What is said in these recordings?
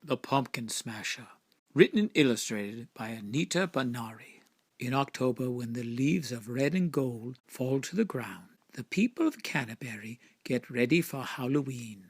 The Pumpkin Smasher. Written and illustrated by Anita Banari. In October, when the leaves of red and gold fall to the ground, the people of Canterbury get ready for Halloween.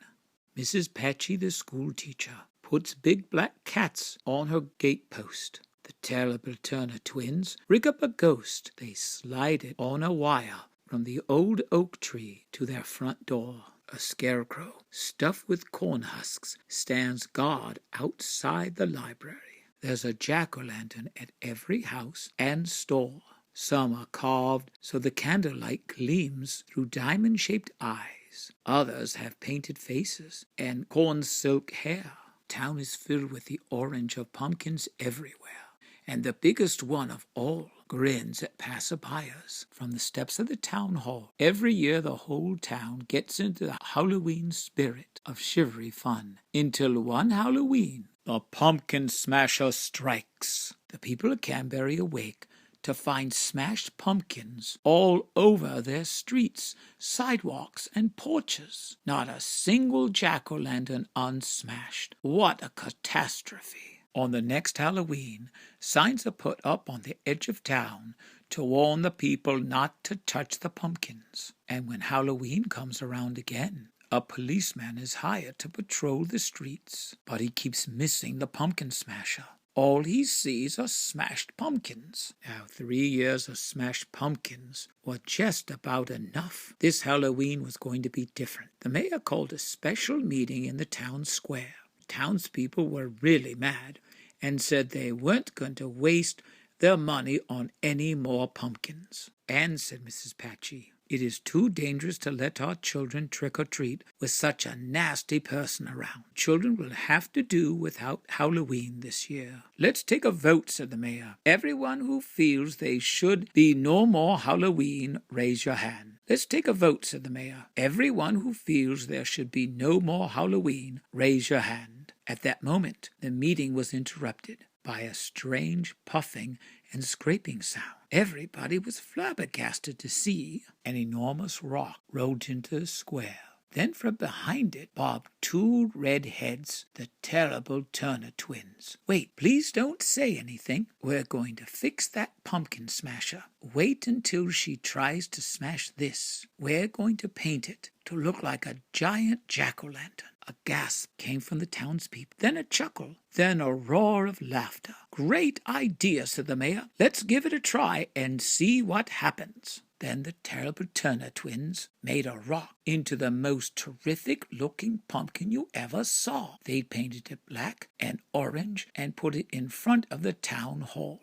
Mrs. Patchy, the school teacher, puts big black cats on her gatepost. The terrible Turner twins rig up a ghost. They slide it on a wire from the old oak tree to their front door. A scarecrow, stuffed with corn husks, stands guard outside the library. There's a jack-o'-lantern at every house and store. Some are carved so the candlelight gleams through diamond-shaped eyes. Others have painted faces and corn silk hair. Town is filled with the orange of pumpkins everywhere, and the biggest one of all grins at passerbyers from the steps of the town hall. Every year the whole town gets into the Halloween spirit of shivery fun, until one Halloween the Pumpkin Smasher strikes. The people of Canterbury awake to find smashed pumpkins all over their streets, sidewalks, and porches. Not a single jack-o'-lantern unsmashed. What a catastrophe! On the next Halloween, signs are put up on the edge of town to warn the people not to touch the pumpkins. And when Halloween comes around again, a policeman is hired to patrol the streets. But he keeps missing the Pumpkin Smasher. All he sees are smashed pumpkins. Now, 3 years of smashed pumpkins were just about enough. This Halloween was going to be different. The mayor called a special meeting in the town square. Townspeople were really mad and said they weren't going to waste their money on any more pumpkins. And, said Mrs. Patchy, it is too dangerous to let our children trick-or-treat with such a nasty person around. Children will have to do without Halloween this year. Let's take a vote, said the mayor. Everyone who feels they should be no more Halloween, raise your hand. Let's take a vote, said the mayor. Everyone who feels there should be no more Halloween, raise your hand. At that moment, the meeting was interrupted by a strange puffing and scraping sound. Everybody was flabbergasted to see an enormous rock rolled into the square. Then from behind it bobbed 2 red heads, the terrible Turner twins. Wait, please don't say anything. We're going to fix that Pumpkin Smasher. Wait until she tries to smash this. We're going to paint it to look like a giant jack-o'-lantern. A gasp came from the townspeople, then a chuckle, then a roar of laughter. Great idea, said the mayor. Let's give it a try and see what happens. Then the terrible Turner twins made a rock into the most terrific-looking pumpkin you ever saw. They painted it black and orange and put it in front of the town hall.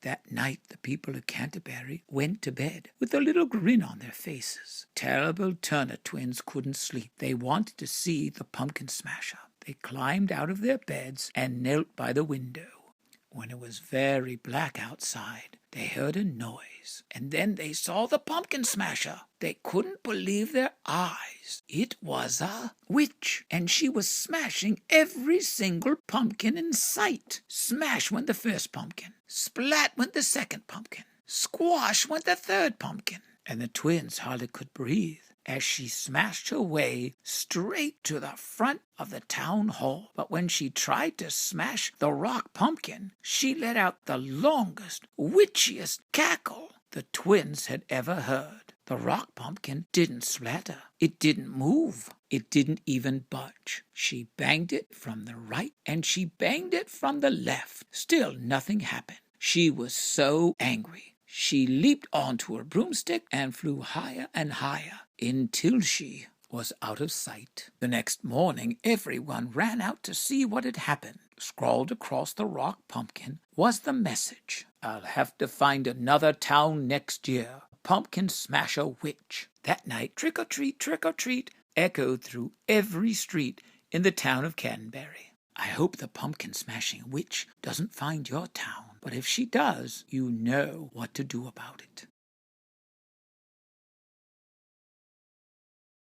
That night the people of Canterbury went to bed with a little grin on their faces. Terrible Turner twins couldn't sleep. They wanted to see the Pumpkin Smasher. They climbed out of their beds and knelt by the window. When it was very black outside, they heard a noise, and then they saw the Pumpkin Smasher. They couldn't believe their eyes. It was a witch, and she was smashing every single pumpkin in sight. Smash went the first pumpkin. Splat went the second pumpkin. Squash went the third pumpkin. And the twins hardly could breathe as she smashed her way straight to the front of the town hall. But when she tried to smash the rock pumpkin, she let out the longest, witchiest cackle the twins had ever heard. The rock pumpkin didn't splatter. It didn't move. It didn't even budge. She banged it from the right and she banged it from the left. Still nothing happened. She was so angry. She leaped onto her broomstick and flew higher and higher until she was out of sight. The next morning, everyone ran out to see what had happened. Scrawled across the rock pumpkin was the message: I'll have to find another town next year. Pumpkin Smasher Witch. That night, trick or treat, echoed through every street in the town of Canterbury. I hope the pumpkin smashing witch doesn't find your town, but if she does, you know what to do about it.